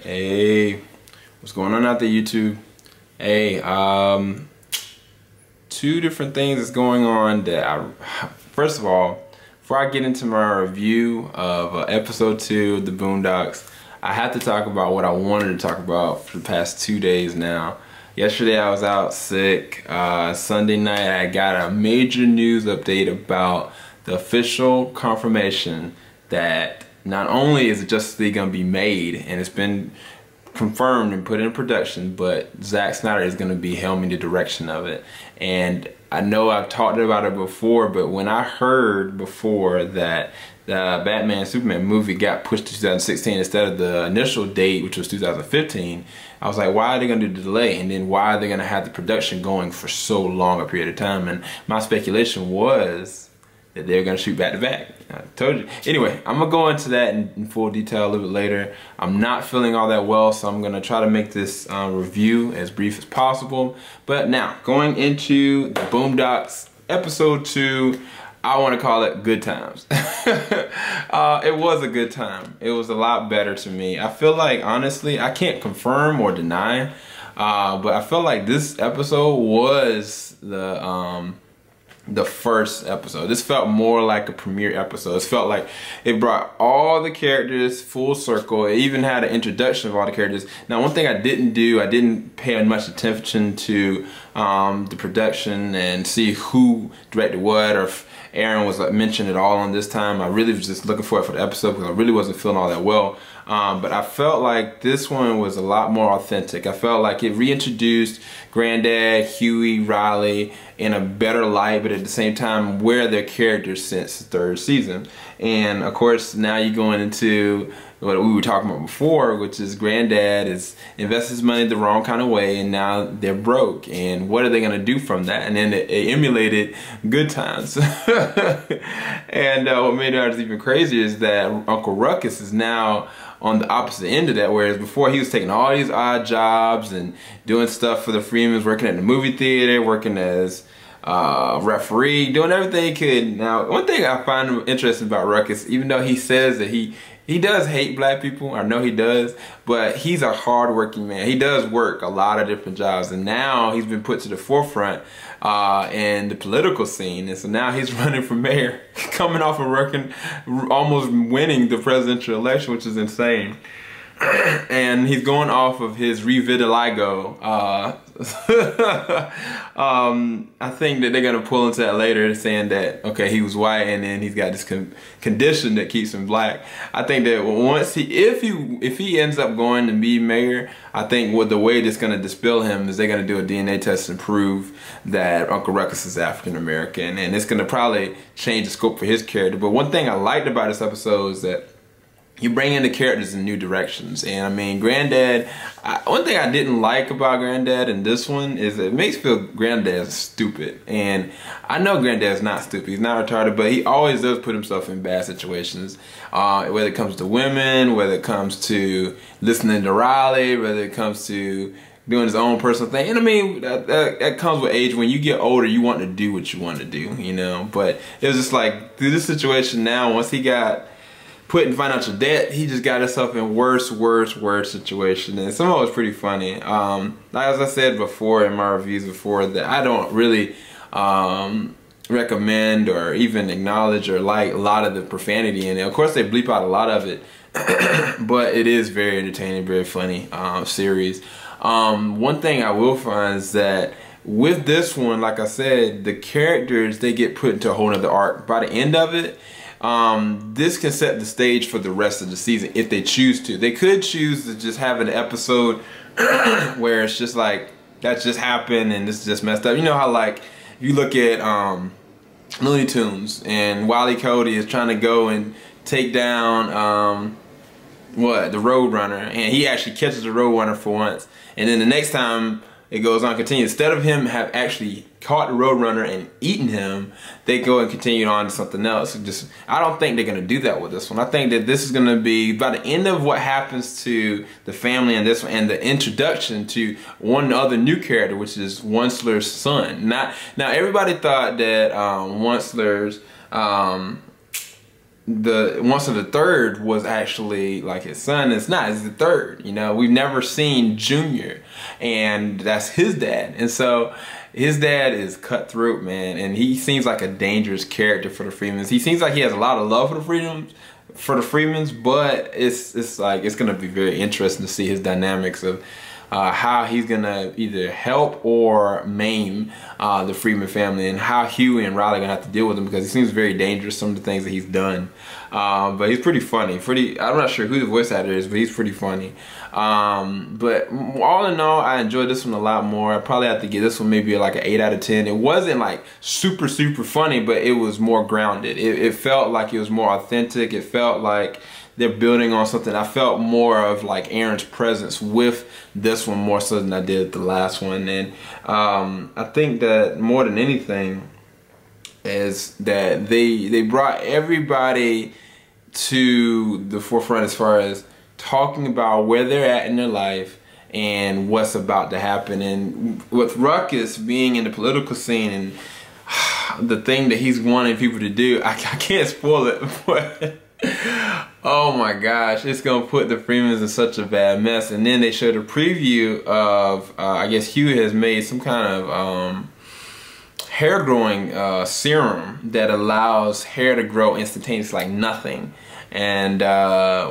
Hey, what's going on out there, YouTube? Hey, two different things is going on that first of all, before I get into my review of episode 2 of the Boondocks, I have to talk about what I wanted to talk about for the past 2 days now. Yesterday I was out sick. Sunday night I got a major news update about the official confirmation that not only is Justice League gonna be made and it's been confirmed and put in production, but Zack Snyder is gonna be helming the direction of it. And I know I've talked about it before, but when I heard before that the Batman Superman movie got pushed to 2016 instead of the initial date, which was 2015, I was like, why are they gonna do the delay? And then why are they gonna have the production going for so long a period of time? And my speculation was that they're gonna shoot back to back. I told you. Anyway, I'm gonna go into that in full detail a little bit later. I'm not feeling all that well, so I'm gonna try to make this review as brief as possible. But now, going into the Boondocks episode 2, I want to call it good times. It was a good time. It was a lot better to me. I feel like, honestly, I can't confirm or deny, but I feel like this episode was the first episode. This felt more like a premiere episode. It felt like it brought all the characters full circle. It even had an introduction of all the characters. Now, one thing I didn't do, I didn't pay much attention to the production and see who directed what, or if Aaron was mentioned at all on this time. I really was just looking forward for the episode because I really wasn't feeling all that well. But I felt like this one was a lot more authentic. I felt like it reintroduced Granddad, Huey, Riley in a better light, but at the same time where their characters since the 3rd season. And of course, now you're going into what we were talking about before, which is Granddad is invested his money the wrong kind of way, and now they're broke. And what are they gonna do from that? And then it emulated good times. And what made it even crazier is that Uncle Ruckus is now on the opposite end of that, whereas before he was taking all these odd jobs and doing stuff for the Freemans, working at the movie theater, working as referee, doing everything he could. Now, one thing I find interesting about Ruckus, even though he says that he does hate black people, I know he does, but he's a hard-working man. He does work a lot of different jobs, and now he's been put to the forefront in the political scene, and so now he's running for mayor, coming off of working, almost winning the presidential election, which is insane. And he's going off of his revitiligo. I think that they're gonna pull into that later, saying that okay, he was white and then he's got this condition that keeps him black. I think that once if he ends up going to be mayor, I think what the way that's gonna dispel him is they're gonna do a DNA test and prove that Uncle Ruckus is African American, and it's gonna probably change the scope for his character. But one thing I liked about this episode is that you bring in the characters in new directions. And I mean, Granddad, one thing I didn't like about Granddad in this one is it makes me feel Granddad's stupid. And I know Granddad's not stupid, he's not retarded, but he always does put himself in bad situations. Whether it comes to women, whether it comes to listening to Riley, whether it comes to doing his own personal thing. And I mean, that comes with age. When you get older, you want to do what you want to do, you know? But it was just like, through this situation now, once he got put in financial debt, he just got himself in worse situation, and some of it was pretty funny. As I said before in my reviews before, that I don't really recommend or even acknowledge or like a lot of the profanity in it. Of course, they bleep out a lot of it, but it is very entertaining, very funny series. One thing I will find is that with this one, like I said, the characters, they get put into a whole nother arc. By the end of it, this can set the stage for the rest of the season if they choose to. They could choose to just have an episode where it's just like, that just happened and this is just messed up. You know how, like, you look at Looney Tunes and Wile E. Coyote is trying to go and take down the Roadrunner, and he actually catches the Roadrunner for once, and then the next time it goes on, continue. Instead of him have actually caught the Roadrunner and eaten him, they go and continue on to something else. I don't think they're gonna do that with this one. I think that this is gonna be by the end of what happens to the family in this one, and the introduction to one other new character, which is Onceler's son. Now everybody thought that Onceler's the once of the third was actually like his son. It's not, it's the third. You know, we've never seen Junior, and that's his dad. And so his dad is cutthroat, man, and he seems like a dangerous character for the Freemans. He seems like he has a lot of love for the Freemans, but it's like it's gonna be very interesting to see his dynamics of how he's gonna either help or maim the Freeman family, and how Huey and Riley are gonna have to deal with him, because he seems very dangerous, some of the things that he's done. But he's pretty funny. I'm not sure who the voice actor is, but he's pretty funny. But all in all, I enjoyed this one a lot more. I probably have to give this one maybe like an 8 out of 10. It wasn't like super funny, but it was more grounded. It felt like it was more authentic. It felt like they're building on something. I felt more of like Aaron's presence with this one more so than I did the last one. And I think that more than anything is that they brought everybody to the forefront as far as talking about where they're at in their life and what's about to happen. And with Ruckus being in the political scene and the thing that he's wanting people to do, I can't spoil it, but oh my gosh, it's gonna put the Freemans in such a bad mess. And then they showed a preview of I guess Huey has made some kind of hair growing serum that allows hair to grow instantaneously like nothing. And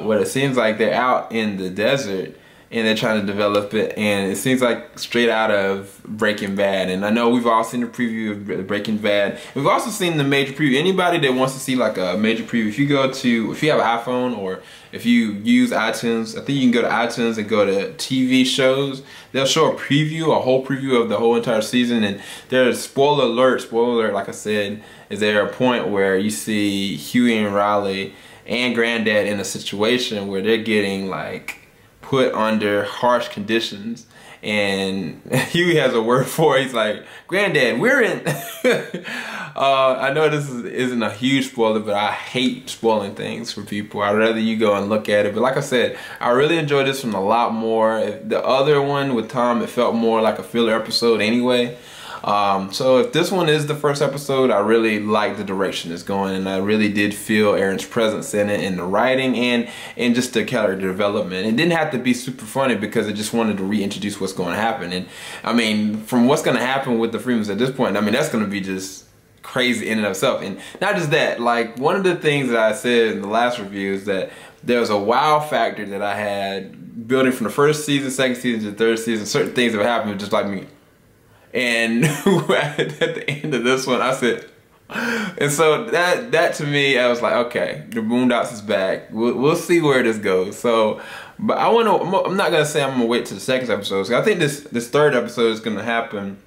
what it seems like, they're out in the desert and they're trying to develop it, and it seems like straight out of Breaking Bad. And I know we've all seen the preview of Breaking Bad. We've also seen the major preview. Anybody that wants to see like a major preview, if you have an iPhone or if you use iTunes, I think you can go to iTunes and go to TV shows. They'll show a preview, a whole preview of the whole entire season. And there's spoiler alert, like I said, is there a point where you see Huey and Riley and Granddad in a situation where they're getting like put under harsh conditions, and Huey has a word for it. He's like, Granddad, we're in I know this isn't a huge spoiler, but I hate spoiling things for people. I'd rather you go and look at it. But like I said, I really enjoyed this one a lot more. The other one with Tom, it felt more like a filler episode anyway. So if this one is the first episode, I really like the direction it's going, and I really did feel Aaron's presence in it, in the writing and just the character development. It didn't have to be super funny because it just wanted to reintroduce what's going to happen. And I mean, from what's going to happen with the Freemans at this point, I mean, that's going to be just crazy in and of itself. And not just that, like one of the things that I said in the last review is that there was a wow factor that I had building from the first season, second season to the third season. Certain things that would happen just like me. And at the end of this one, I said, and so that to me, I was like, okay, the Boondocks is back. We'll see where this goes. So, but I'm not gonna say I'm gonna wait to the second episode. So I think this third episode is gonna happen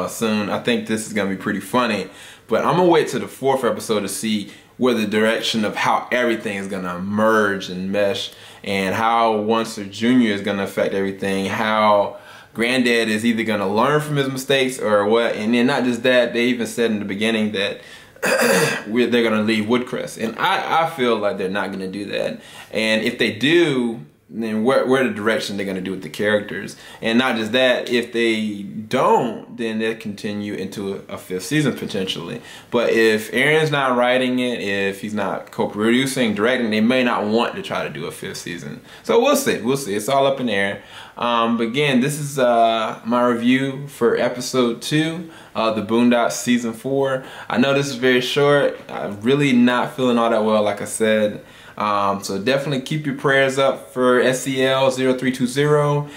soon. I think this is gonna be pretty funny. But I'm gonna wait to the fourth episode to see where the direction of how everything is gonna merge and mesh, and how Once Jr. is gonna affect everything. How Granddad is either going to learn from his mistakes or what. And then not just that, they even said in the beginning that they're going to leave Woodcrest. And I feel like they're not going to do that. And if they do, then where the direction they're going to do with the characters. And not just that, if they don't, then they'll continue into a fifth season potentially. But if Aaron's not writing it, if he's not co-producing, directing, they may not want to try to do a fifth season. So we'll see. We'll see. It's all up in the air. But again, this is my review for episode 2 of the Boondocks season 4. I know this is very short. I'm really not feeling all that well, like I said. So definitely keep your prayers up for SEL 0320.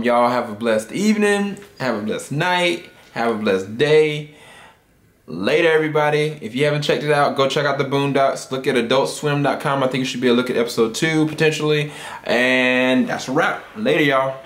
Y'all have a blessed evening, have a blessed night, have a blessed day. Later, everybody. If you haven't checked it out, go check out the Boondocks. Look at adultswim.com. I think you should be able to look at episode 2 potentially. And that's a wrap. Later, y'all.